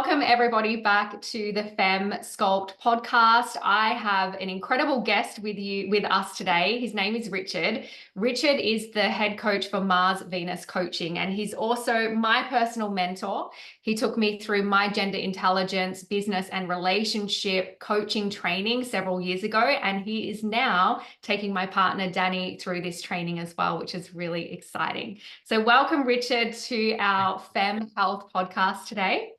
Welcome everybody back to the Femme Sculpt podcast. I have an incredible guest with us today. His name is Richard. Richard is the head coach for Mars Venus Coaching, and he's also my personal mentor. He took me through my gender intelligence, business and relationship coaching training several years ago, and he is now taking my partner Danny through this training as well, which is really exciting. So welcome, Richard, to our Femme Health podcast today.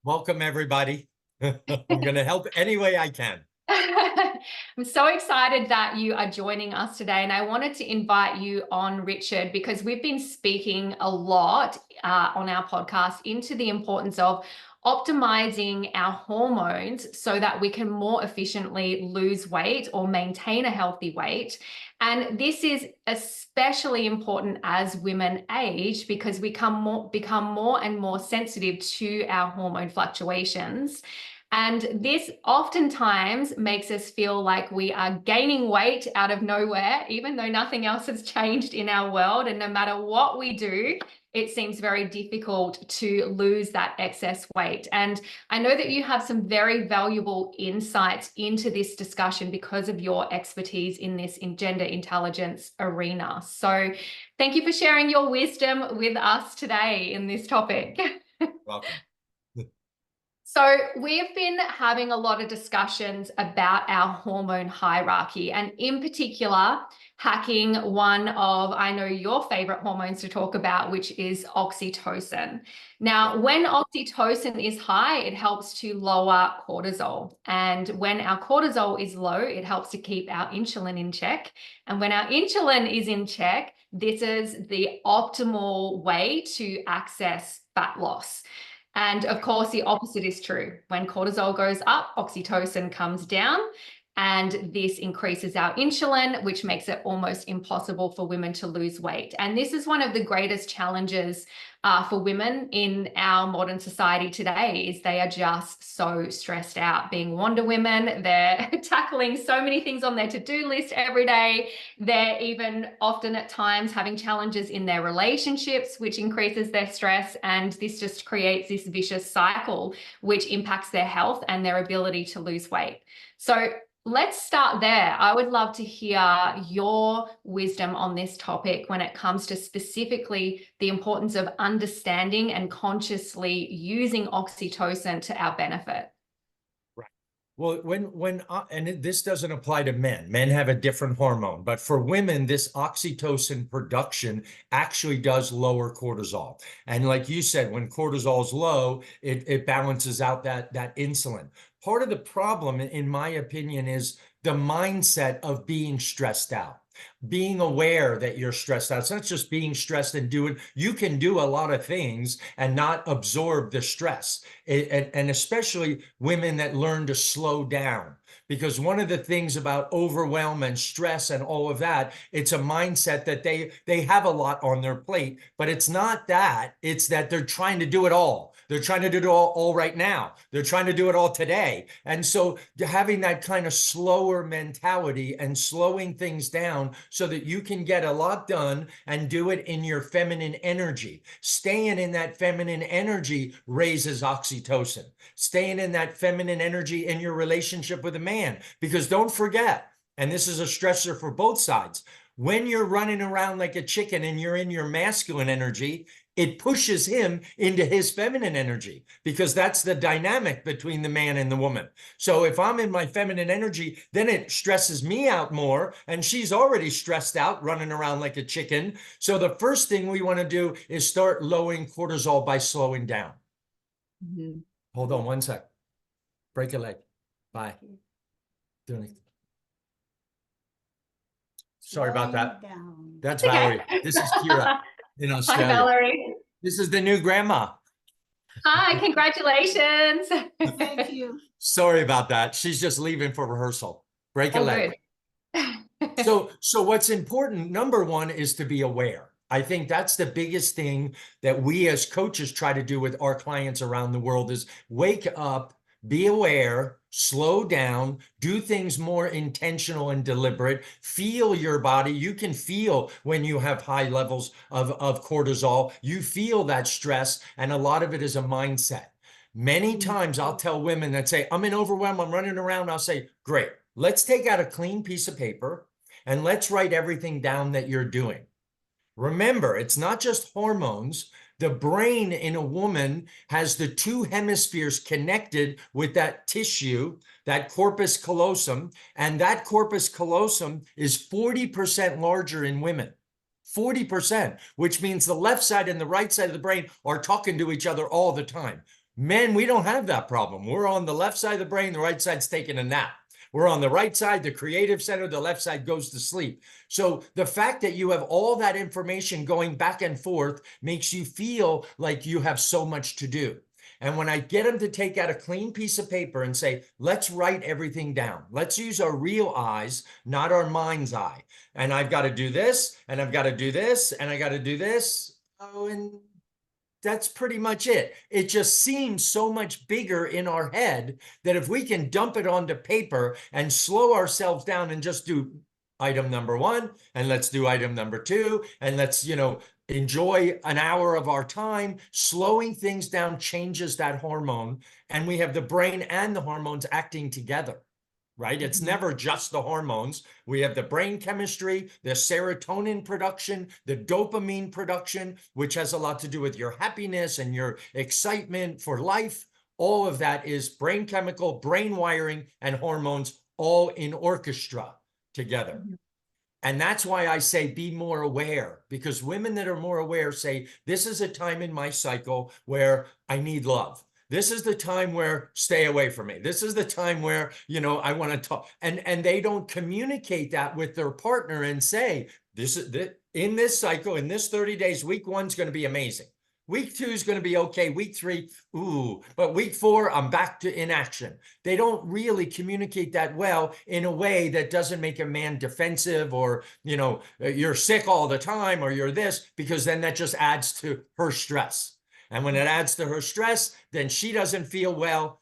Welcome, everybody. I'm going to help any way I can. I'm so excited that you are joining us today, and I wanted to invite you on, Richard, because we've been speaking a lot on our podcast into the importance of optimizing our hormones so that we can more efficiently lose weight or maintain a healthy weight. And this is especially important as women age because we become more and more sensitive to our hormone fluctuations. And this oftentimes makes us feel like we are gaining weight out of nowhere, even though nothing else has changed in our world. And no matter what we do, it seems very difficult to lose that excess weight. And I know that you have some very valuable insights into this discussion because of your expertise in this gender intelligence arena. So thank you for sharing your wisdom with us today in this topic. Welcome. So we've been having a lot of discussions about our hormone hierarchy, and in particular, hacking one of, I know, your favorite hormones to talk about, which is oxytocin. Now, when oxytocin is high, it helps to lower cortisol. And when our cortisol is low, it helps to keep our insulin in check. And when our insulin is in check, this is the optimal way to access fat loss. And of course, the opposite is true. When cortisol goes up, oxytocin comes down, and this increases our insulin, which makes it almost impossible for women to lose weight. And this is one of the greatest challenges for women in our modern society today, is they are just so stressed out. Being Wonder Women, they're tackling so many things on their to-do list every day. They're even often at times having challenges in their relationships, which increases their stress. And this just creates this vicious cycle, which impacts their health and their ability to lose weight. So let's start there. I would love to hear your wisdom on this topic when it comes to specifically the importance of understanding and consciously using oxytocin to our benefit. Right. Well, and this doesn't apply to men. Men have a different hormone, but for women, this oxytocin production actually does lower cortisol. And like you said, when cortisol is low, it balances out that insulin. Part of the problem, in my opinion, is the mindset of being stressed out, being aware that you're stressed out. It's not just being stressed and you can do a lot of things and not absorb the stress. And especially women that learn to slow down. Because one of the things about overwhelm and stress and all of that, it's a mindset that they have a lot on their plate, but it's not that. It's that they're trying to do it all. They're trying to do it all right now. They're trying to do it all today. And so having that kind of slower mentality and slowing things down so that you can get a lot done and do it in your feminine energy. Staying in that feminine energy raises oxytocin. Staying in that feminine energy in your relationship with a man. Because don't forget, and this is a stressor for both sides, when you're running around like a chicken and you're in your masculine energy, it pushes him into his feminine energy, because that's the dynamic between the man and the woman. So if I'm in my feminine energy, then it stresses me out more, and she's already stressed out running around like a chicken. So the first thing we want to do is start lowering cortisol by slowing down. Mm-hmm. Hold on one sec. Break a leg. Bye. Sorry about that. That's Valerie. This is Kira in Australia. Hi, Valerie. This is the new grandma. Hi, congratulations. Thank you. Sorry about that. She's just leaving for rehearsal. Break a leg. So what's important, number one, is to be aware. I think that's the biggest thing that we as coaches try to do with our clients around the world is wake up, be aware, slow down, do things more intentional and deliberate, feel your body. You can feel when you have high levels of cortisol, you feel that stress, and a lot of it is a mindset. Many times I'll tell women that say, I'm in overwhelm, I'm running around. I'll say, great, let's take out a clean piece of paper and let's write everything down that you're doing. Remember, it's not just hormones. The brain in a woman has the two hemispheres connected with that tissue, that corpus callosum, and that corpus callosum is 40% larger in women. 40%, which means the left side and the right side of the brain are talking to each other all the time. Men, we don't have that problem. We're on the left side of the brain, the right side's taking a nap. We're on the right side, the creative center, the left side goes to sleep. So the fact that you have all that information going back and forth makes you feel like you have so much to do. And when I get them to take out a clean piece of paper and say, let's write everything down. Let's use our real eyes, not our mind's eye. And I've got to do this, and I've got to do this, and I got to do this. Oh, and that's pretty much it. It just seems so much bigger in our head that if we can dump it onto paper and slow ourselves down and just do item number 1, and let's do item number 2, and let's, enjoy an hour of our time, slowing things down changes that hormone, and we have the brain and the hormones acting together. Right? It's never just the hormones. We have the brain chemistry, the serotonin production, the dopamine production, which has a lot to do with your happiness and your excitement for life. All of that is brain chemical, brain wiring, and hormones all in orchestra together. And that's why I say be more aware, because women that are more aware say, this is a time in my cycle where I need love. This is the time where stay away from me. This is the time where, I want to talk. And they don't communicate that with their partner and say, in this cycle, in this 30 days, week 1's going to be amazing. Week 2 is going to be okay. Week 3, ooh, but week 4, I'm back to inaction. They don't really communicate that well in a way that doesn't make a man defensive or, you're sick all the time or you're this, because then that just adds to her stress. And when it adds to her stress, then she doesn't feel well.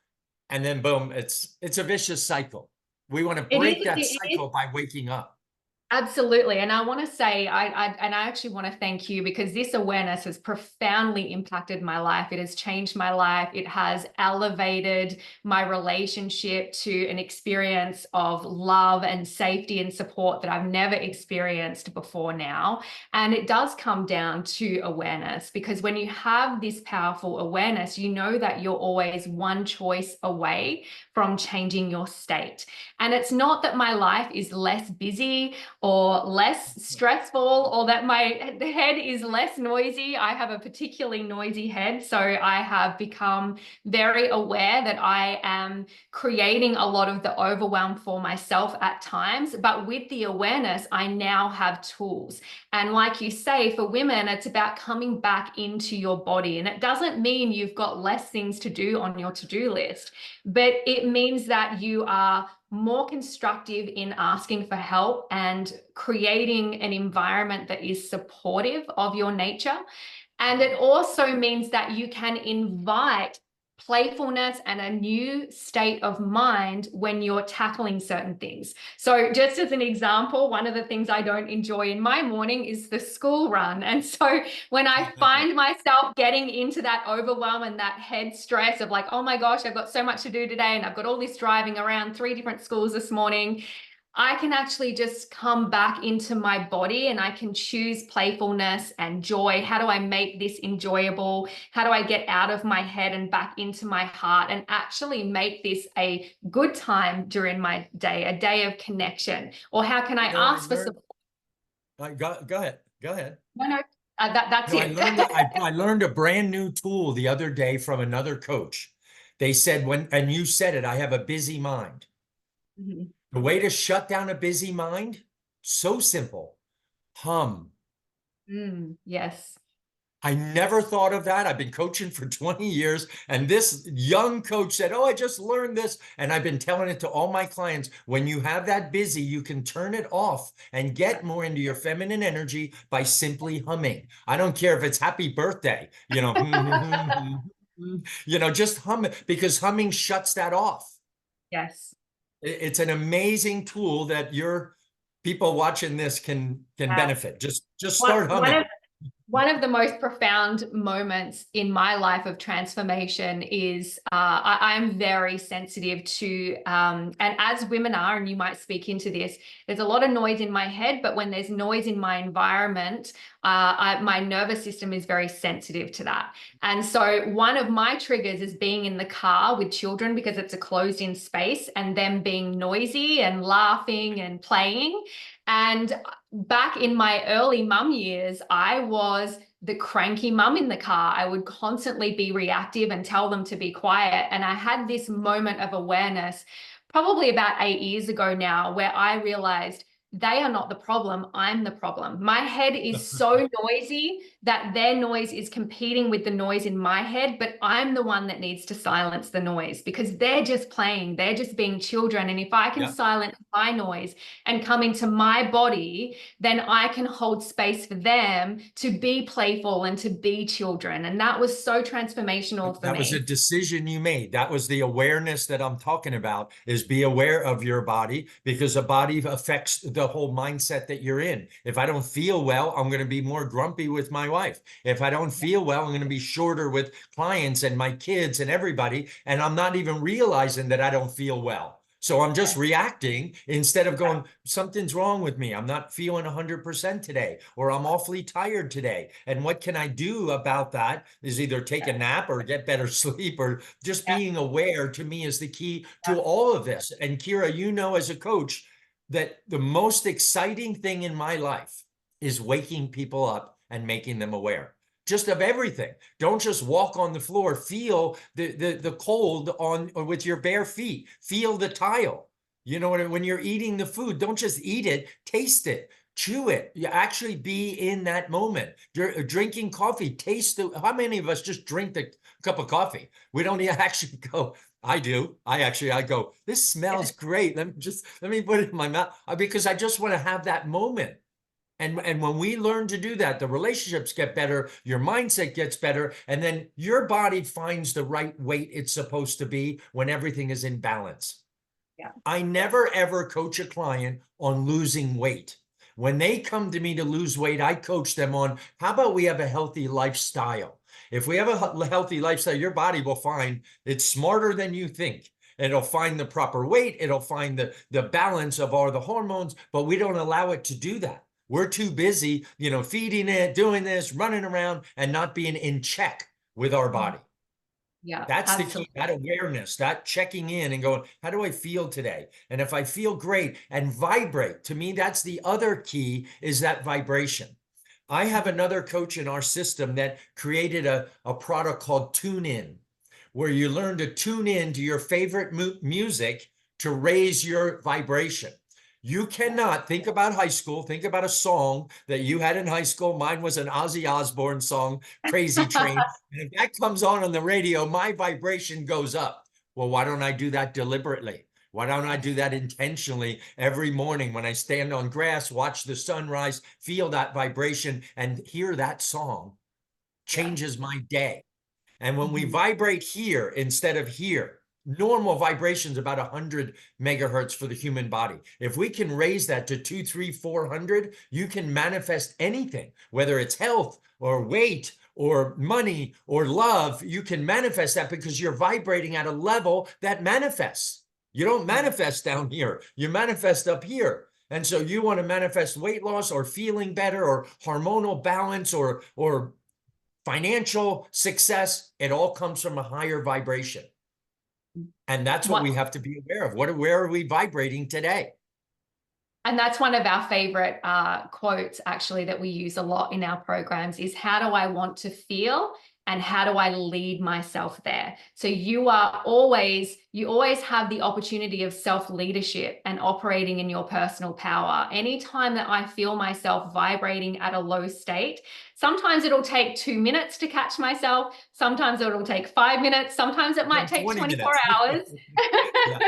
And then boom, it's a vicious cycle. We want to break that cycle by waking up. Absolutely. And I want to say, I actually want to thank you, because this awareness has profoundly impacted my life. It has changed my life. It has elevated my relationship to an experience of love and safety and support that I've never experienced before now. And it does come down to awareness, because when you have this powerful awareness, you know that you're always one choice away from changing your state. And it's not that my life is less busy or less stressful, or that my head is less noisy. I have a particularly noisy head, so I have become very aware that I am creating a lot of the overwhelm for myself at times. But with the awareness, I now have tools. And like you say, for women, it's about coming back into your body. And it doesn't mean you've got less things to do on your to-do list, but it means that you are more constructive in asking for help and creating an environment that is supportive of your nature. And it also means that you can invite playfulness and a new state of mind when you're tackling certain things. So just as an example, one of the things I don't enjoy in my morning is the school run. And so when I find myself getting into that overwhelm and that head stress of like, oh my gosh, I've got so much to do today, and I've got all this driving around 3 different schools this morning, I can actually just come back into my body and I can choose playfulness and joy. How do I make this enjoyable? How do I get out of my head and back into my heart and actually make this a good time during my day, a day of connection? Or how can I ask for support? Go ahead. No, that's it. I learned a brand new tool the other day from another coach. They said, and you said it, I have a busy mind. Mm-hmm. The way to shut down a busy mind, so simple. Hum. Yes. I never thought of that. I've been coaching for 20 years, and this young coach said, oh, I just learned this. And I've been telling it to all my clients. When you have that busy, you can turn it off and get more into your feminine energy by simply humming. I don't care if it's happy birthday, just hum it, because humming shuts that off. Yes. It's an amazing tool that your people watching this can benefit. Just start humming. One of the most profound moments in my life of transformation is I'm very sensitive to, and as women are, and you might speak into this, there's a lot of noise in my head, but when there's noise in my environment, my nervous system is very sensitive to that. And so one of my triggers is being in the car with children because it's a closed-in space and them being noisy and laughing and playing. And back in my early mum years, I was the cranky mum in the car. I would constantly be reactive and tell them to be quiet. And I had this moment of awareness probably about 8 years ago now, where I realized they are not the problem. I'm the problem. My head is so noisy that their noise is competing with the noise in my head, but I'm the one that needs to silence the noise because they're just playing. They're just being children. And if I can silence my noise and come into my body, then I can hold space for them to be playful and to be children. And that was so transformational for me. That was a decision you made. That was the awareness that I'm talking about, is be aware of your body, because the body affects the whole mindset that you're in. If I don't feel well, I'm going to be more grumpy with my wife. If I don't feel well, I'm going to be shorter with clients and my kids and everybody. And I'm not even realizing that I don't feel well. So I'm just reacting instead of going, something's wrong with me. I'm not feeling 100% today, or I'm awfully tired today. And what can I do about that is either take a nap or get better sleep, or just being aware, to me, is the key to all of this. And Kira, you know, as a coach, that the most exciting thing in my life is waking people up and making them aware. Just of everything. Don't just walk on the floor. Feel the cold on or with your bare feet. Feel the tile. You know, when you're eating the food, don't just eat it, taste it, chew it. You actually be in that moment. You're drinking coffee, taste the, how many of us just drink the cup of coffee? We don't actually go, I do. I go, this smells great. Let me put it in my mouth, because I just want to have that moment. And when we learn to do that, the relationships get better, your mindset gets better, and then your body finds the right weight it's supposed to be when everything is in balance. Yeah. I never, ever coach a client on losing weight. When they come to me to lose weight, I coach them on, how about we have a healthy lifestyle? If we have a healthy lifestyle, your body will find it's smarter than you think. It'll find the proper weight. It'll find the balance of all the hormones, but we don't allow it to do that. We're too busy, you know, feeding it, doing this, running around, and not being in check with our body. Yeah, that's absolutely. the key, that awareness, that checking in and going, how do I feel today? And if I feel great, and vibrate, to me, that's the other key, is that vibration. I have another coach in our system that created a product called Tune In, where you learn to tune in to your favorite music to raise your vibration. You cannot think about high school, think about a song that you had in high school. Mine was an Ozzy Osbourne song, Crazy Train. And if that comes on the radio, my vibration goes up. Well, why don't I do that deliberately? Why don't I do that intentionally every morning when I stand on grass, watch the sunrise, feel that vibration, and hear that song? Changes my day. And when we vibrate here instead of here, normal vibrations about 100 megahertz for the human body. If we can raise that to 200, 300, 400, you can manifest anything, whether it's health or weight or money or love. You can manifest that because you're vibrating at a level that manifests. You don't manifest down here, you manifest up here. And so you want to manifest weight loss or feeling better or hormonal balance or financial success, it all comes from a higher vibration. And that's what we have to be aware of. Where are we vibrating today? And that's one of our favorite quotes, actually, that we use a lot in our programs is, how do I want to feel? And how do I lead myself there? So you always have the opportunity of self-leadership and operating in your personal power. Anytime that I feel myself vibrating at a low state, sometimes it'll take 2 minutes to catch myself. Sometimes it'll take 5 minutes. Sometimes it might take 24 hours. Yeah,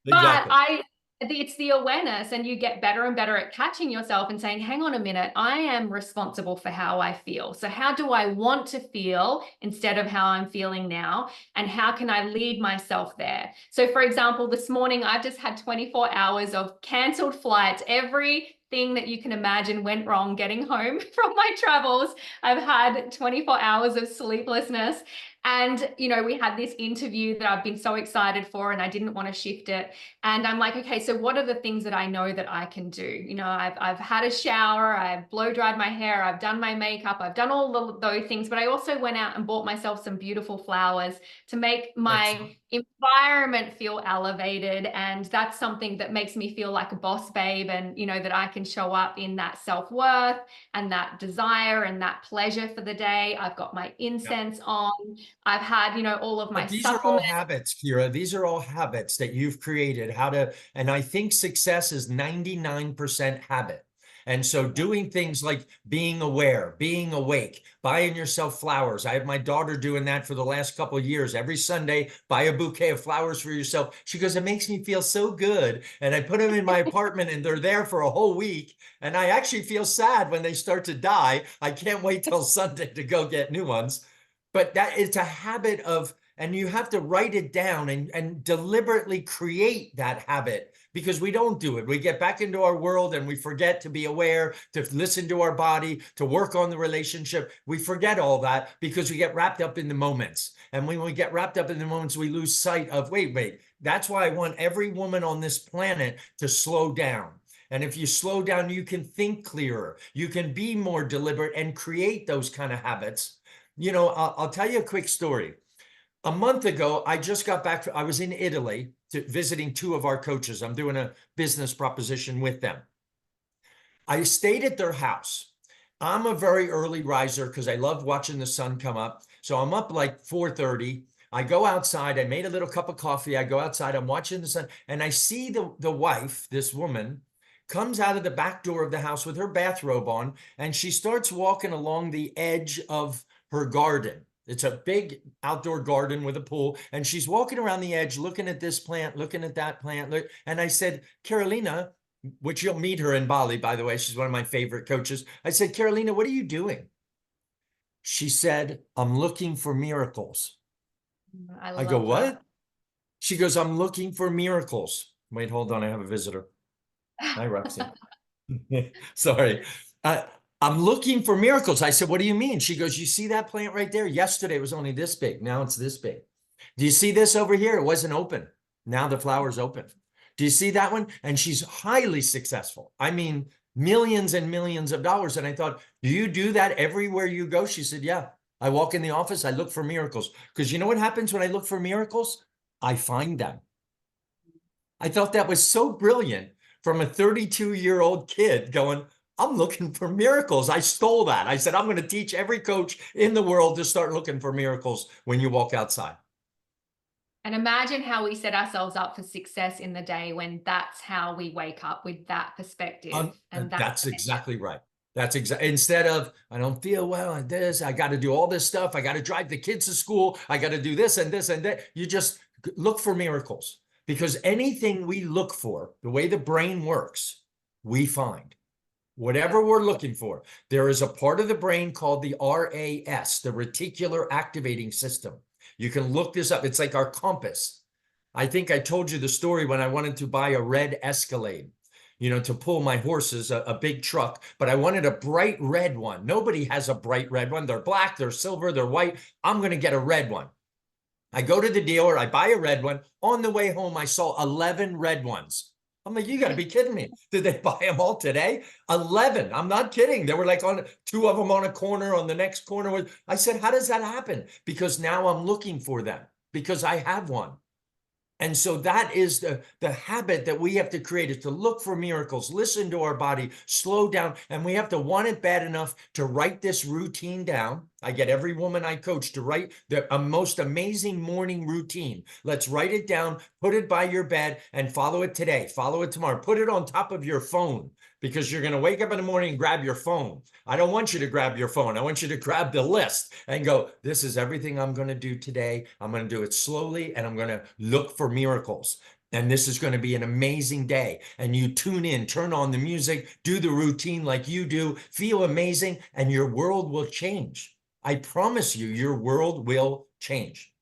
exactly. But it's the awareness, and you get better and better at catching yourself and saying, hang on a minute, I am responsible for how I feel. So how do I want to feel instead of how I'm feeling now? And how can I lead myself there? So for example, this morning, I've just had 24 hours of canceled flights. Every thing that you can imagine went wrong getting home from my travels. I've had 24 hours of sleeplessness. And, you know, we had this interview that I've been so excited for, and I didn't want to shift it. And I'm like, okay, so what are the things that I know that I can do? You know, I've had a shower, I've blow dried my hair, I've done my makeup, I've done all those things, but I also went out and bought myself some beautiful flowers to make my environment feel elevated. And that's something that makes me feel like a boss babe, and, you know, that I can show up in that self-worth and that desire and that pleasure for the day. I've got my incense on. I've had, you know, all of my But these are all supplements. habits, Kira. These are all habits that you've created. And I think success is 99% habit. And so doing things like being aware, being awake, buying yourself flowers. I have my daughter doing that for the last couple of years. Every Sunday, buy a bouquet of flowers for yourself. She goes, it makes me feel so good. And I put them in my apartment and they're there for a whole week. And I actually feel sad when they start to die. I can't wait till Sunday to go get new ones. But that it's a habit of, and you have to write it down and deliberately create that habit, because we don't do it. We get back into our world and we forget to be aware, to listen to our body, to work on the relationship. We forget all that because we get wrapped up in the moments. And when we get wrapped up in the moments, we lose sight of, wait. That's why I want every woman on this planet to slow down. And if you slow down, you can think clearer. You can be more deliberate and create those kind of habits. You know, I'll tell you a quick story. A month ago, I just got back. I was in Italy visiting two of our coaches. I'm doing a business proposition with them. I stayed at their house. I'm a very early riser because I love watching the sun come up. So I'm up like 4:30. I go outside. I made a little cup of coffee. I go outside. I'm watching the sun. And I see the wife, this woman, comes out of the back door of the house with her bathrobe on. And she starts walking along the edge of her garden. It's a big outdoor garden with a pool. And she's walking around the edge, looking at this plant, looking at that plant. And I said, Carolina, which you'll meet her in Bali, by the way. She's one of my favorite coaches. I said, Carolina, what are you doing? She said, I'm looking for miracles. I go, what? She goes, I'm looking for miracles. Wait, hold on. I have a visitor. Hi, Roxy. Sorry. I'm looking for miracles. I said, what do you mean? She goes, you see that plant right there? Yesterday it was only this big. Now it's this big. Do you see this over here? It wasn't open. Now the flower's open. Do you see that one? And she's highly successful. I mean, millions and millions of dollars. And I thought, do you do that everywhere you go? She said, yeah. I walk in the office. I look for miracles. Because you know what happens when I look for miracles? I find them. I thought that was so brilliant from a 32-year-old kid going, I'm looking for miracles. I stole that. I said, I'm going to teach every coach in the world to start looking for miracles when you walk outside. And imagine how we set ourselves up for success in the day when that's how we wake up, with that perspective. And that's exactly right. That's exactly, instead of, I don't feel well at this, I got to do all this stuff. I got to drive the kids to school. I got to do this and this and that. You just look for miracles, because anything we look for, the way the brain works, we find. Whatever we're looking for, there is a part of the brain called the RAS, the reticular activating system. You can look this up. It's like our compass. I think I told you the story when I wanted to buy a red Escalade, you know, to pull my horses, a big truck, but I wanted a bright red one. Nobody has a bright red one. They're black, they're silver, they're white. I'm going to get a red one. I go to the dealer, I buy a red one. On the way home, I saw 11 red ones. I'm like, you got to be kidding me. Did they buy them all today? 11. I'm not kidding. There were like two of them on a corner, on the next corner. I said, how does that happen? Because now I'm looking for them, because I have one. And so that is the habit that we have to create, is to look for miracles, listen to our body, slow down. And we have to want it bad enough to write this routine down. I get every woman I coach to write the most amazing morning routine. Let's write it down, put it by your bed, and follow it today, follow it tomorrow. Put it on top of your phone, because you're going to wake up in the morning and grab your phone. I don't want you to grab your phone. I want you to grab the list and go, this is everything I'm going to do today. I'm going to do it slowly, and I'm going to look for miracles. And this is going to be an amazing day. And you tune in, turn on the music, do the routine like you do, feel amazing, and your world will change. I promise you, your world will change.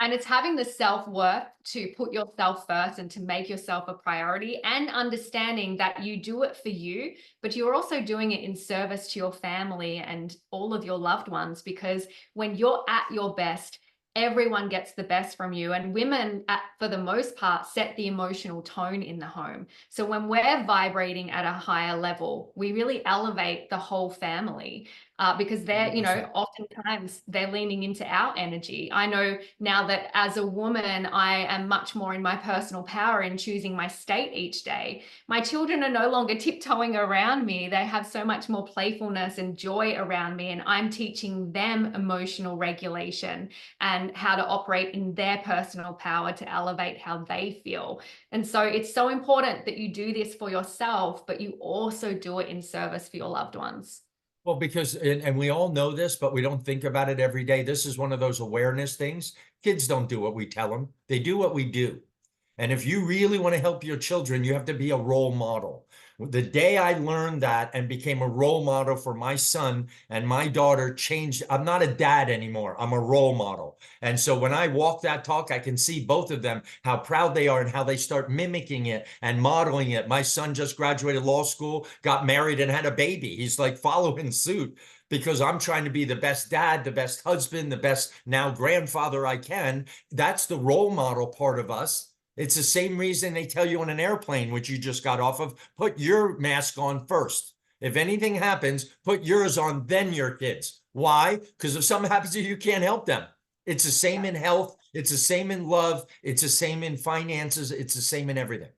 And it's having the self-worth to put yourself first and to make yourself a priority, and understanding that you do it for you, but you're also doing it in service to your family and all of your loved ones, because when you're at your best, everyone gets the best from you. And women, for the most part, set the emotional tone in the home. So when we're vibrating at a higher level, we really elevate the whole family. Because they're, 100%. oftentimes they're leaning into our energy. I know now that as a woman, I am much more in my personal power in choosing my state each day. My children are no longer tiptoeing around me. They have so much more playfulness and joy around me, and I'm teaching them emotional regulation and how to operate in their personal power to elevate how they feel. And so it's so important that you do this for yourself, but you also do it in service for your loved ones. Well, because, and we all know this, but we don't think about it every day. This is one of those awareness things. Kids don't do what we tell them. They do what we do. And if you really want to help your children, you have to be a role model. The day I learned that and became a role model for my son and my daughter changed. I'm not a dad anymore. I'm a role model. And so when I walk that talk, I can see both of them, how proud they are and how they start mimicking it and modeling it. My son just graduated law school, got married and had a baby. He's like following suit because I'm trying to be the best dad, the best husband, the best now grandfather I can. That's the role model part of us. It's the same reason they tell you on an airplane, which you just got off of, put your mask on first. If anything happens, put yours on, then your kids. Why? Because if something happens to you, you can't help them. It's the same in health. It's the same in love. It's the same in finances. It's the same in everything.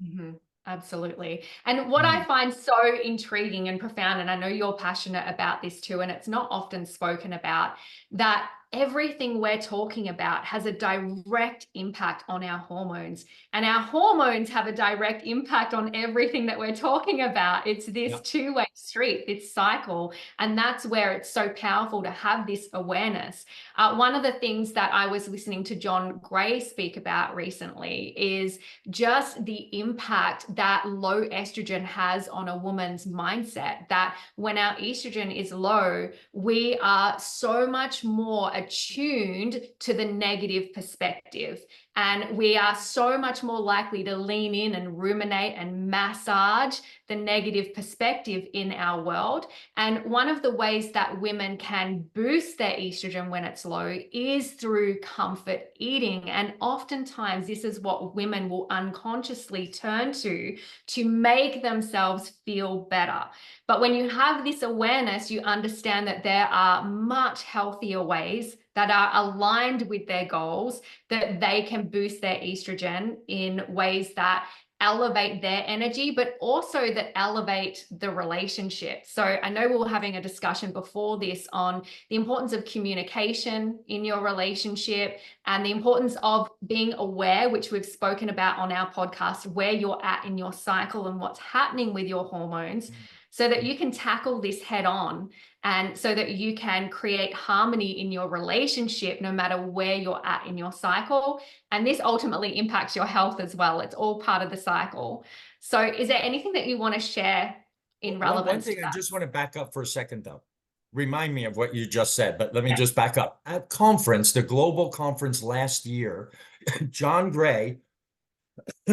Mm-hmm. Absolutely. And what I find so intriguing and profound, and I know you're passionate about this too, and it's not often spoken about, that everything we're talking about has a direct impact on our hormones, and our hormones have a direct impact on everything that we're talking about. It's this two-way street, this cycle, and that's where it's so powerful to have this awareness. One of the things that I was listening to John Gray speak about recently is just the impact that low estrogen has on a woman's mindset, that when our estrogen is low, we are so much more attuned to the negative perspective. And we are so much more likely to lean in and ruminate and massage the negative perspective in our world. And one of the ways that women can boost their estrogen when it's low is through comfort eating. And oftentimes this is what women will unconsciously turn to make themselves feel better. But when you have this awareness, you understand that there are much healthier ways that are aligned with their goals, that they can boost their estrogen in ways that elevate their energy, but also that elevate the relationship. So I know we were having a discussion before this on the importance of communication in your relationship and the importance of being aware, which we've spoken about on our podcast, where you're at in your cycle and what's happening with your hormones, so that you can tackle this head on, and so that you can create harmony in your relationship no matter where you're at in your cycle. And this ultimately impacts your health as well. It's all part of the cycle. So is there anything that you want to share in relevance One thing to I that? just want to back up for a second, though. Remind me of what you just said, but let me just back up. At conference, the global conference last year, John Gray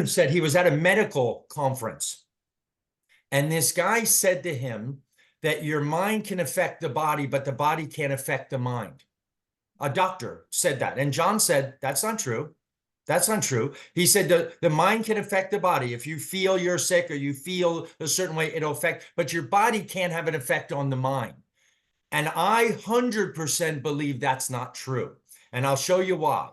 said he was at a medical conference. And this guy said to him that your mind can affect the body, but the body can't affect the mind. A doctor said that. And John said, that's not true. That's not true. He said the mind can affect the body. If you feel you're sick or you feel a certain way, it'll affect, but your body can't have an effect on the mind. And I 100% believe that's not true. And I'll show you why.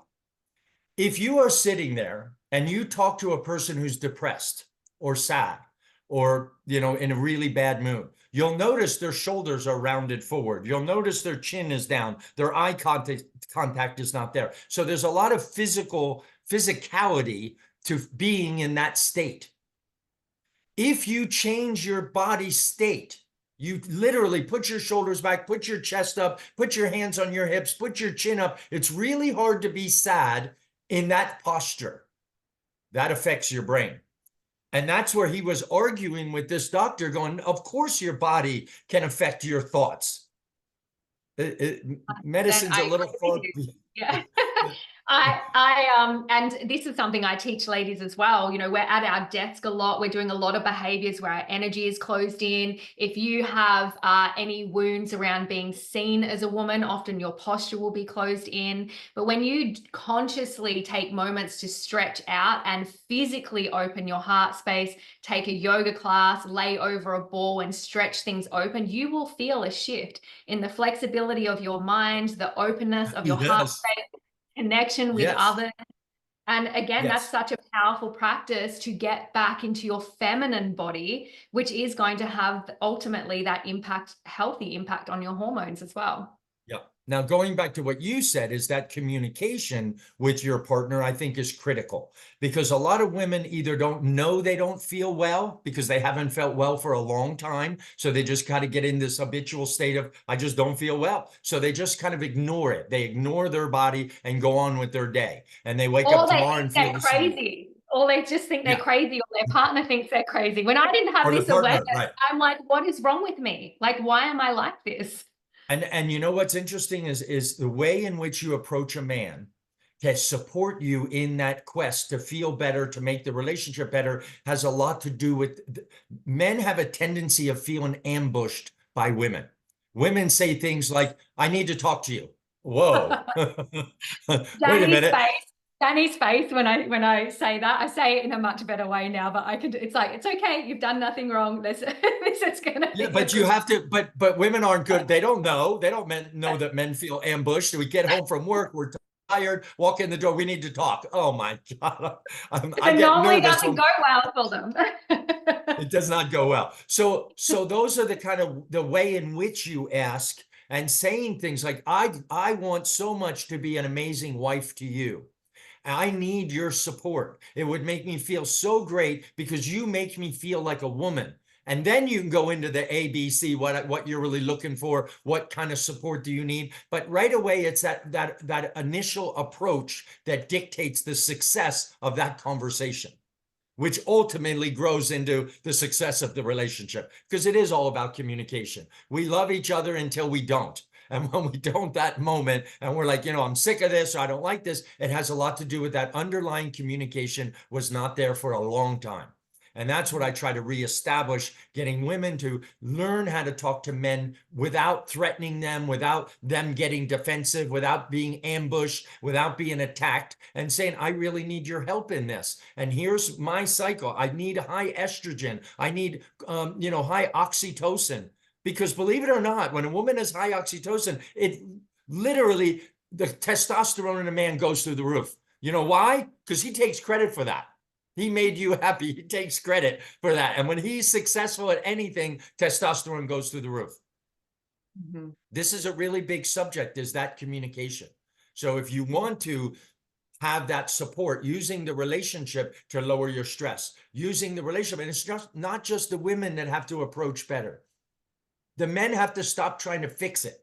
If you are sitting there and you talk to a person who's depressed or sad, or, in a really bad mood, you'll notice their shoulders are rounded forward. You'll notice their chin is down. Their eye contact is not there. So there's a lot of physicality to being in that state. If you change your body state, you literally put your shoulders back, put your chest up, put your hands on your hips, put your chin up. It's really hard to be sad in that posture. That affects your brain. And that's where he was arguing with this doctor going, of course your body can affect your thoughts. Medicine's a little far. Yeah. And this is something I teach ladies as well. You know, we're at our desk a lot. We're doing a lot of behaviors where our energy is closed in. If you have any wounds around being seen as a woman, often your posture will be closed in. But when you consciously take moments to stretch out and physically open your heart space, take a yoga class, lay over a ball and stretch things open, you will feel a shift in the flexibility of your mind, the openness of your heart Yes. space, connection with Yes. others. And again, that's Yes. such a powerful practice to get back into your feminine body, which is going to have ultimately that impact, healthy impact on your hormones as well. Yeah. Now, going back to what you said, is that communication with your partner, I think, is critical, because a lot of women either don't know they don't feel well because they haven't felt well for a long time. So they just kind of get in this habitual state of, I just don't feel well. So they just kind of ignore it. They ignore their body and go on with their day. And they wake Or up they tomorrow think and feel they're the same. crazy. Or they just think they're Yeah. crazy, or their partner thinks they're crazy. When I didn't have Or the this awareness, partner, right. I'm like, what is wrong with me? Like, why am I like this? And you know what's interesting is the way in which you approach a man to support you in that quest to feel better, to make the relationship better, has a lot to do with men have a tendency of feeling ambushed by women. Women say things like, I need to talk to you. Whoa. Wait a minute. Danny's face when I say that, I say it in a much better way now, but it's like, it's okay, you've done nothing wrong. This is gonna Yeah, be but you have to, but women aren't good. They don't know. They don't know that men feel ambushed. We get home from work, we're tired, walk in the door, we need to talk. Oh my God. I it get normally nervous doesn't when go well for them. it does not go well. So those are the kind of the way in which you ask and saying things like, I want so much to be an amazing wife to you. I need your support. It would make me feel so great because you make me feel like a woman. And then you can go into the ABC, what you're really looking for, what kind of support do you need. But right away, it's that initial approach that dictates the success of that conversation, which ultimately grows into the success of the relationship, because it is all about communication. We love each other until we don't. And when we don't, that moment, and we're like, I'm sick of this, or I don't like this, it has a lot to do with that underlying communication was not there for a long time. And that's what I try to reestablish, getting women to learn how to talk to men without threatening them, without them getting defensive, without being ambushed, without being attacked, and saying, I really need your help in this. And here's my cycle. I need high estrogen. I need, high oxytocin. Because believe it or not, when a woman has high oxytocin, it literally, the testosterone in a man goes through the roof. You know why? Because he takes credit for that. He made you happy. He takes credit for that. And when he's successful at anything, testosterone goes through the roof. Mm-hmm. This is a really big subject, is that communication. So if you want to have that support, using the relationship to lower your stress, using the relationship, and it's just not just the women that have to approach better. The men have to stop trying to fix it.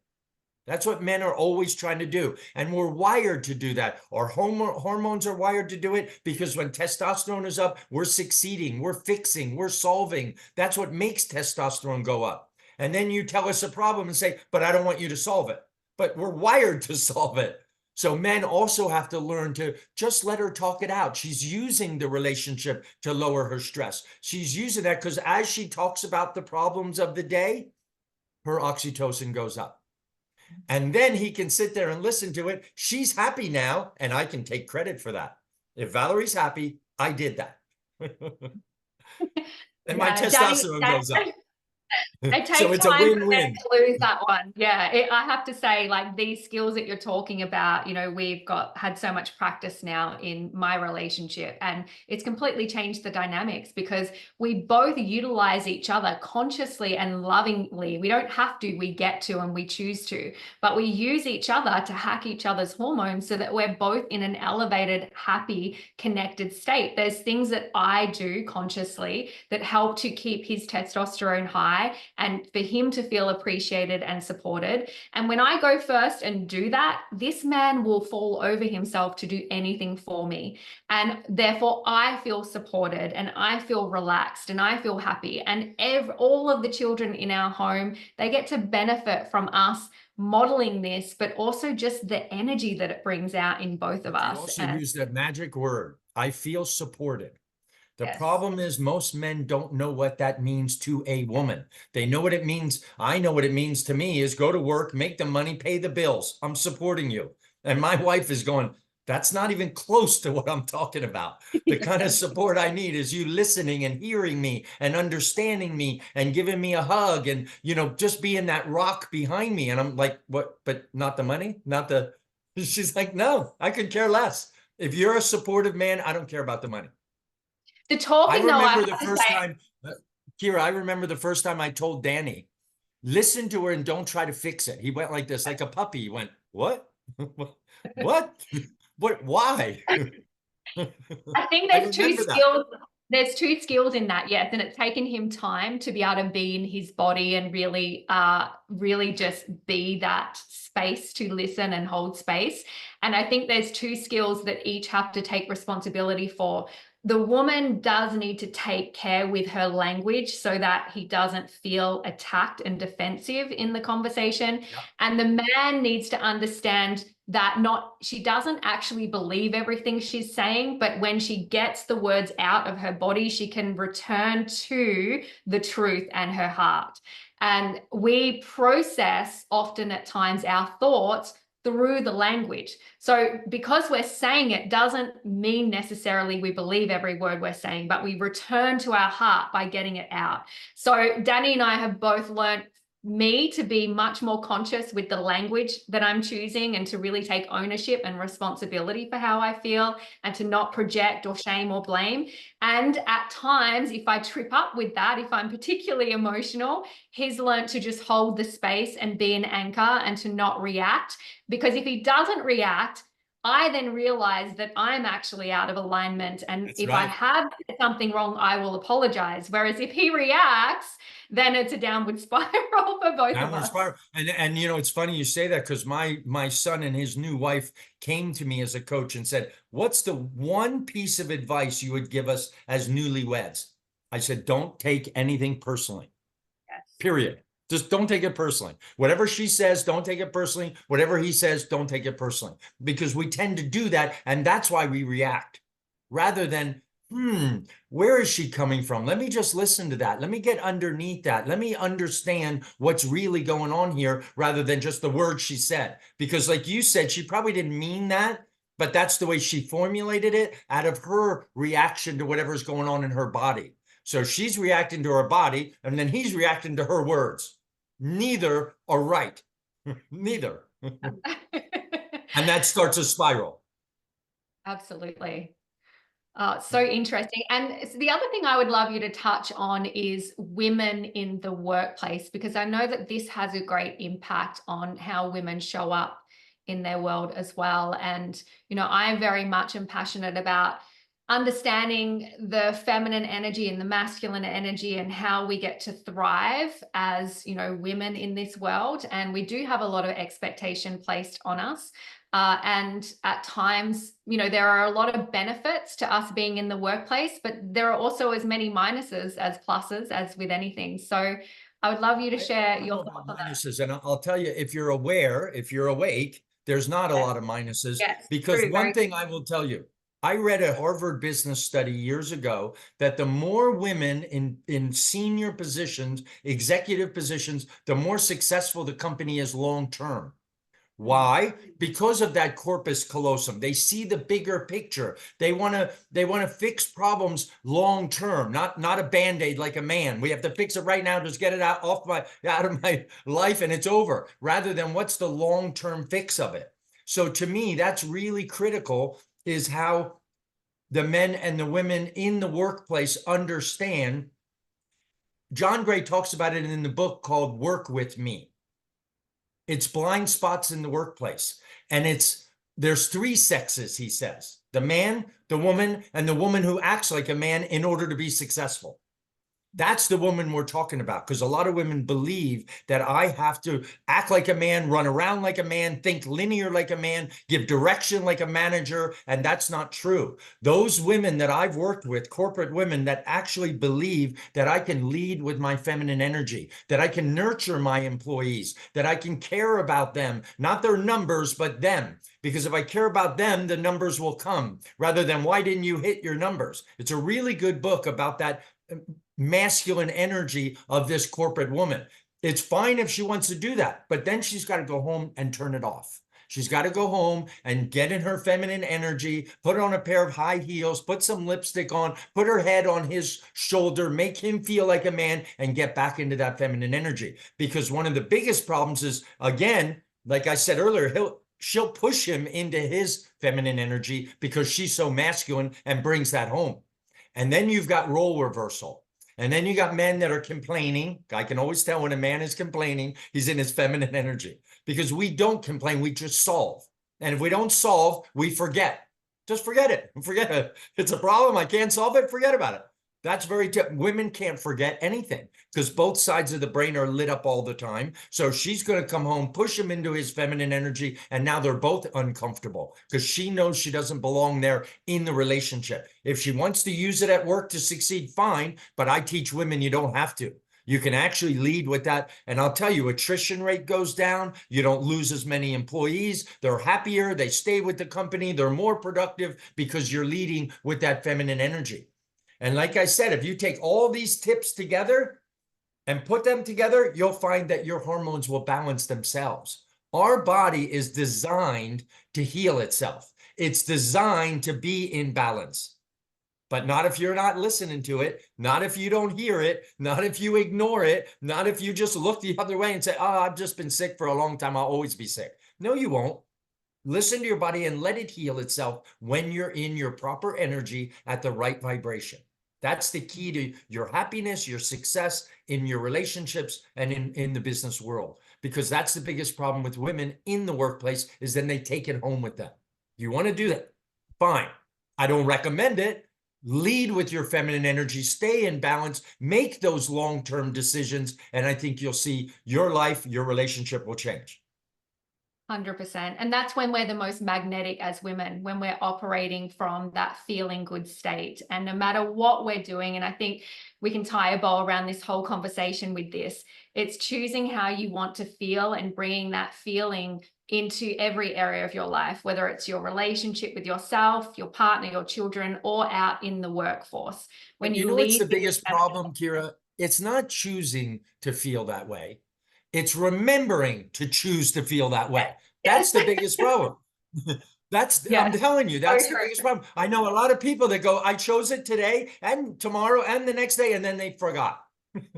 That's what men are always trying to do. And we're wired to do that. Our hormones are wired to do it, because when testosterone is up, we're succeeding, we're fixing, we're solving. That's what makes testosterone go up. And then you tell us a problem and say, but I don't want you to solve it. But we're wired to solve it. So men also have to learn to just let her talk it out. She's using the relationship to lower her stress. She's using that because as she talks about the problems of the day, her oxytocin goes up. And then he can sit there and listen to it. She's happy now, and I can take credit for that. If Valerie's happy, I did that. And my testosterone goes up. It takes so it's a win-win. to lose that one. Yeah, I have to say, like, these skills that you're talking about, we've had so much practice now in my relationship, and it's completely changed the dynamics because we both utilize each other consciously and lovingly. We don't have to, we get to, and we choose to, but we use each other to hack each other's hormones so that we're both in an elevated, happy, connected state. There's things that I do consciously that help to keep his testosterone high guy and for him to feel appreciated and supported. And when I go first and do that, this man will fall over himself to do anything for me. And therefore I feel supported and I feel relaxed and I feel happy. And all of the children in our home, they get to benefit from us modeling this, but also just the energy that it brings out in both of us. You also use that magic word, I feel supported. The Yes. problem is most men don't know what that means to a woman. They know what it means. I know what it means to me is go to work, make the money, pay the bills. I'm supporting you. And my wife is going, that's not even close to what I'm talking about. The kind of support I need is you listening and hearing me and understanding me and giving me a hug and, you know, just being that rock behind me. And I'm like, what, but not the money, not the, she's like, no, I could care less. If you're a supportive man, I don't care about the money. The talking, I remember the first time, Kira, I remember the first time I told Danny, listen to her and don't try to fix it. He went like this, like a puppy. He went, what? What? What? Why? I think there's two skills. There's two skills in that, yes, and it's taken him time to be able to be in his body and really, really just be that space to listen and hold space. And I think there's two skills that each have to take responsibility for. The woman does need to take care with her language so that he doesn't feel attacked and defensive in the conversation. Yep. And the man needs to understand that she doesn't actually believe everything she's saying, but when she gets the words out of her body, she can return to the truth and her heart. And we process often at times our thoughts through the language. So because we're saying it doesn't mean necessarily we believe every word we're saying, but we return to our heart by getting it out. So Danny and I have both learned to be much more conscious with the language that I'm choosing and to really take ownership and responsibility for how I feel and to not project or shame or blame. And at times, if I trip up with that, if I'm particularly emotional, he's learned to just hold the space and be an anchor and to not react. Because if he doesn't react, I then realize that I'm actually out of alignment. And That's if right. I have something wrong, I will apologize. Whereas if he reacts, then it's a downward spiral for both of us. Spiral. And you know, it's funny you say that because my son and his new wife came to me as a coach and said, what's the one piece of advice you would give us as newlyweds? I said, don't take anything personally. Yes. Period. Just don't take it personally. Whatever she says, don't take it personally. Whatever he says, don't take it personally. Because we tend to do that. And that's why we react rather than, where is she coming from? Let me just listen to that. Let me get underneath that. Let me understand what's really going on here rather than just the words she said. Because like you said, she probably didn't mean that, but that's the way she formulated it out of her reaction to whatever's going on in her body. So she's reacting to her body and then he's reacting to her words. Neither are right. Neither. And that starts a spiral. Absolutely. So interesting. And the other thing I would love you to touch on is women in the workplace, because I know that this has a great impact on how women show up in their world as well. And, you know, I very much am passionate about understanding the feminine energy and the masculine energy and how we get to thrive as, you know, women in this world. And we do have a lot of expectation placed on us. And at times, you know, there are a lot of benefits to us being in the workplace, but there are also as many minuses as pluses as with anything. So I would love you to share your thoughts on minuses. And I'll tell you, if you're aware, if you're awake, there's not a lot of minuses. Yes, because true, one thing I will tell you, I read a Harvard business study years ago that the more women in senior positions, executive positions, the more successful the company is long-term. Why? Because of that corpus callosum. They see the bigger picture. They want to fix problems long term, not a band-aid like a man. We have to fix it right now, just get it out of my life and it's over, rather than what's the long-term fix of it. So to me, that's really critical, is how the men and the women in the workplace understand. John Gray talks about it in the book called Work With Me. It's blind spots in the workplace. And there's three sexes, he says: the man, the woman, and the woman who acts like a man in order to be successful. That's the woman we're talking about, because a lot of women believe that I have to act like a man, run around like a man, think linear like a man, give direction like a manager, and that's not true. Those women that I've worked with, corporate women that actually believe that I can lead with my feminine energy, that I can nurture my employees, that I can care about them, not their numbers, but them. Because if I care about them, the numbers will come, rather than why didn't you hit your numbers? It's a really good book about that masculine energy of this corporate woman. It's fine if she wants to do that, but then she's got to go home and turn it off. She's got to go home and get in her feminine energy, put on a pair of high heels, put some lipstick on, put her head on his shoulder, make him feel like a man, and get back into that feminine energy. Because one of the biggest problems is, again, like I said earlier, she'll push him into his feminine energy because she's so masculine and brings that home. And then you've got role reversal. And then you got men that are complaining. I can always tell when a man is complaining, he's in his feminine energy, because we don't complain, we just solve. And if we don't solve, we forget. Just forget it. Forget it. It's a problem. I can't solve it. Forget about it. That's very women can't forget anything because both sides of the brain are lit up all the time. So she's going to come home, push him into his feminine energy, and now they're both uncomfortable because she knows she doesn't belong there in the relationship. If she wants to use it at work to succeed, fine, but I teach women you don't have to. You can actually lead with that. And I'll tell you, attrition rate goes down. You don't lose as many employees. They're happier. They stay with the company. They're more productive because you're leading with that feminine energy. And like I said, if you take all these tips together and put them together, you'll find that your hormones will balance themselves. Our body is designed to heal itself. It's designed to be in balance. But not if you're not listening to it, not if you don't hear it, not if you ignore it, not if you just look the other way and say, oh, I've just been sick for a long time, I'll always be sick. No, you won't. Listen to your body and let it heal itself when you're in your proper energy at the right vibration. That's the key to your happiness, your success in your relationships and in the business world. Because that's the biggest problem with women in the workplace is then they take it home with them. You want to do that? Fine. I don't recommend it. Lead with your feminine energy, stay in balance, make those long-term decisions. And I think you'll see your life, your relationship will change. 100%. And that's when we're the most magnetic as women, when we're operating from that feeling good state. And no matter what we're doing, and I think we can tie a bow around this whole conversation with this, it's choosing how you want to feel and bringing that feeling into every area of your life, whether it's your relationship with yourself, your partner, your children, or out in the workforce. When you know lead, what's the biggest problem, Kira? It's not choosing to feel that way. It's remembering to choose to feel that way. That's the biggest problem. I'm telling you, that's the biggest problem. I know a lot of people that go, I chose it today and tomorrow and the next day, and then they forgot.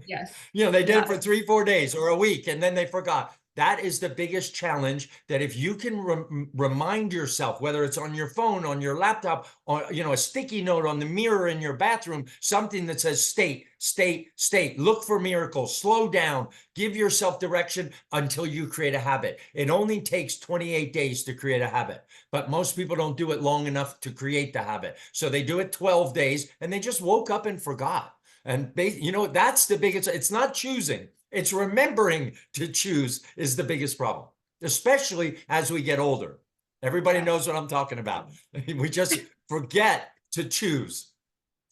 Yes. They did it for 3-4 days or a week, and then they forgot. That is the biggest challenge, that if you can remind yourself, whether it's on your phone, on your laptop, on a sticky note on the mirror in your bathroom, something that says state, state, state, look for miracles, slow down, give yourself direction until you create a habit. It only takes 28 days to create a habit, but most people don't do it long enough to create the habit. So they do it 12 days and they just woke up and forgot. And that's the biggest, it's not choosing. It's remembering to choose is the biggest problem, especially as we get older. Everybody knows what I'm talking about. We just forget to choose.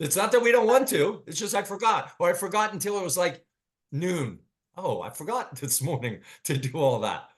It's not that we don't want to. It's just I forgot, or I forgot until it was like noon. Oh, I forgot this morning to do all that.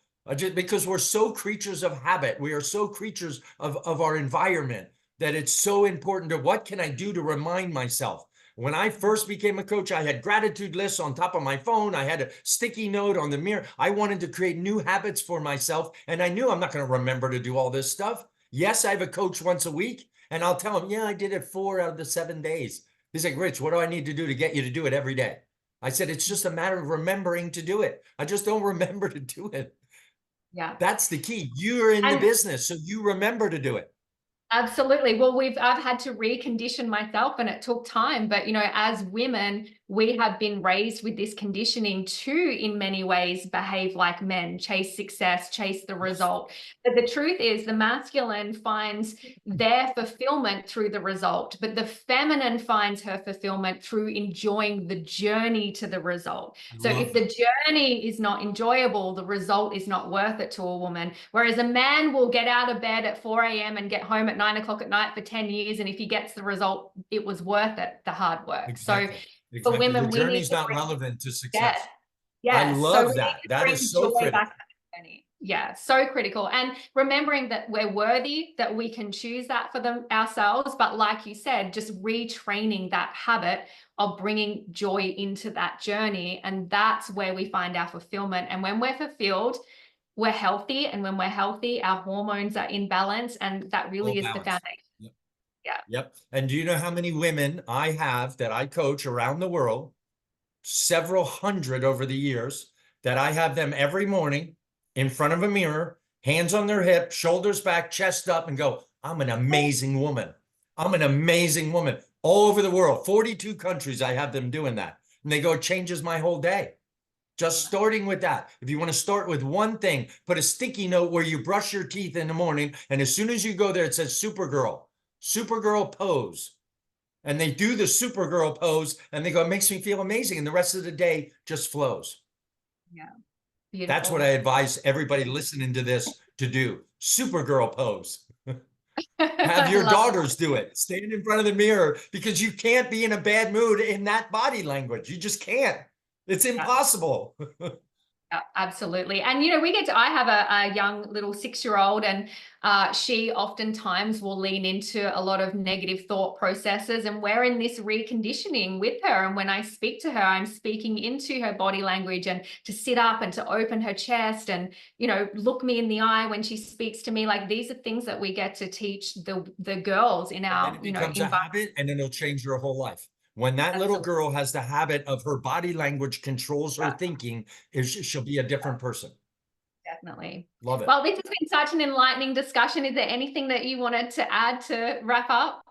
Because we're so creatures of habit. We are so creatures of our environment that it's so important to what can I do to remind myself. When I first became a coach, I had gratitude lists on top of my phone. I had a sticky note on the mirror. I wanted to create new habits for myself. And I knew I'm not going to remember to do all this stuff. Yes, I have a coach once a week. And I'll tell him, yeah, I did it 4 out of the 7 days. He's like, Rich, what do I need to do to get you to do it every day? I said, it's just a matter of remembering to do it. I just don't remember to do it. Yeah. That's the key. You're in the business, so you remember to do it. Absolutely. Well, I've had to recondition myself and it took time, but as women, we have been raised with this conditioning to, in many ways, behave like men, chase success, chase the result. But the truth is the masculine finds their fulfillment through the result, but the feminine finds her fulfillment through enjoying the journey to the result. So if the journey is not enjoyable, the result is not worth it to a woman. Whereas a man will get out of bed at 4 a.m. and get home at 9 o'clock at night for 10 years. And if he gets the result, it was worth it, the hard work. Exactly. So for women, the we need journey's to not bring, relevant to success. yes, yes. I So love we need that. to That bring is so joy critical. back to the journey. Yeah, so critical. And remembering that we're worthy, that we can choose that for them ourselves. But like you said, just retraining that habit of bringing joy into that journey. And that's where we find our fulfillment. And when we're fulfilled, we're healthy. And when we're healthy, our hormones are in balance. And that really All is the balance. foundation. Yep. Yeah. Yep. And do you know how many women I have that I coach around the world? Several hundred over the years, that I have them every morning in front of a mirror, hands on their hip, shoulders back, chest up, and go, I'm an amazing woman. I'm an amazing woman. All over the world, 42 countries, I have them doing that. And they go, it changes my whole day. Just starting with that. If you want to start with one thing, put a sticky note where you brush your teeth in the morning. And as soon as you go there, it says Supergirl, Supergirl pose. And they do the Supergirl pose and they go, it makes me feel amazing. And the rest of the day just flows. Yeah. Beautiful. That's what I advise everybody listening to this to do. Supergirl pose. Have your daughters do it. Stand in front of the mirror, because you can't be in a bad mood in that body language. You just can't. It's impossible. Yeah, absolutely. And, you know, I have a young little 6-year-old, and she oftentimes will lean into a lot of negative thought processes, and we're in this reconditioning with her. And when I speak to her, I'm speaking into her body language, and to sit up and to open her chest and, you know, look me in the eye when she speaks to me. Like, these are things that we get to teach the girls in our, And it becomes a habit, and then it'll change your whole life. When that little girl has the habit of her body language controls her thinking, she'll be a different person. Definitely. Love it. Well, this has been such an enlightening discussion. Is there anything that you wanted to add to wrap up?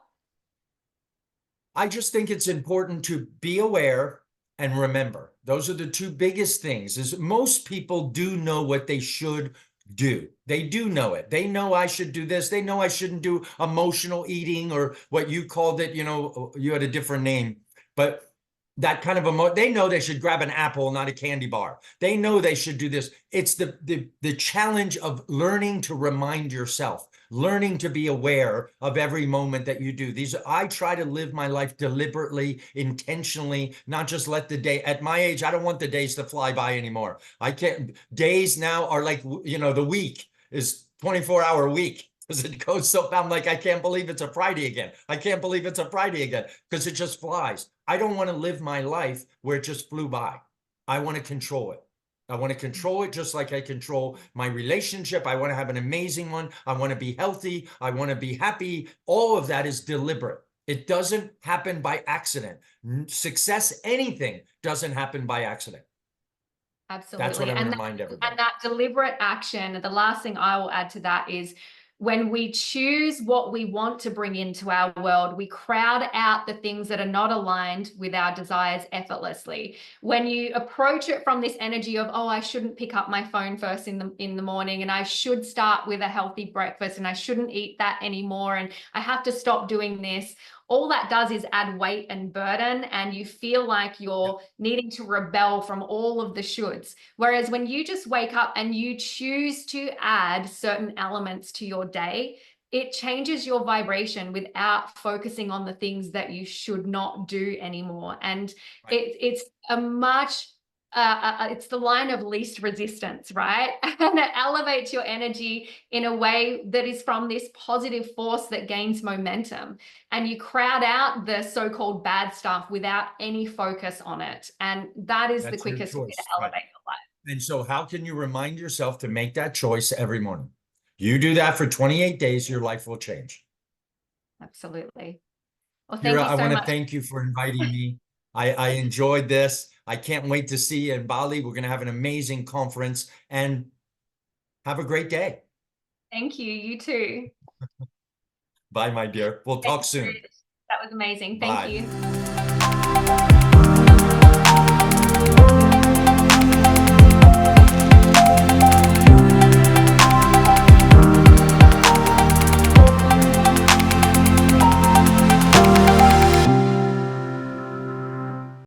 I just think it's important to be aware and remember. Those are the two biggest things. Is most people do know what they should do. They do know it. They know I should do this. They know I shouldn't do emotional eating, or what you called it. You know, you had a different name, but that kind of they know they should grab an apple, not a candy bar. They know they should do this. It's the challenge of learning to remind yourself, learning to be aware of every moment that you do. I try to live my life deliberately, intentionally, not just let the day. At my age, I don't want the days to fly by anymore. I can't. Days now are like, you know, the week is 24-hour week. Because it goes so, I'm like, I can't believe it's a Friday again. I can't believe it's a Friday again, because it just flies. I don't want to live my life where it just flew by. I want to control it. I want to control it just like I control my relationship. I want to have an amazing one. I want to be healthy. I want to be happy. All of that is deliberate. It doesn't happen by accident. Success, anything, doesn't happen by accident. Absolutely. That's what I remind everybody. And that deliberate action, the last thing I will add to that is, when we choose what we want to bring into our world, we crowd out the things that are not aligned with our desires effortlessly. When you approach it from this energy of, oh, I shouldn't pick up my phone first in the morning, and I should start with a healthy breakfast, and I shouldn't eat that anymore, and I have to stop doing this. All that does is add weight and burden, and you feel like you're needing to rebel from all of the shoulds. Whereas when you just wake up and you choose to add certain elements to your day, it changes your vibration without focusing on the things that you should not do anymore. And it's a much it's the line of least resistance, right? And it elevates your energy in a way that is from this positive force that gains momentum. And you crowd out the so-called bad stuff without any focus on it. And that's the quickest way to elevate your life. And so how can you remind yourself to make that choice every morning? You do that for 28 days, your life will change. Absolutely. Well, thank you so much. I want to thank you for inviting me. I enjoyed this. I can't wait to see you in Bali. We're going to have an amazing conference, and have a great day. Thank you. You too. Bye, my dear. We'll talk soon. That was amazing. Bye. Thank you.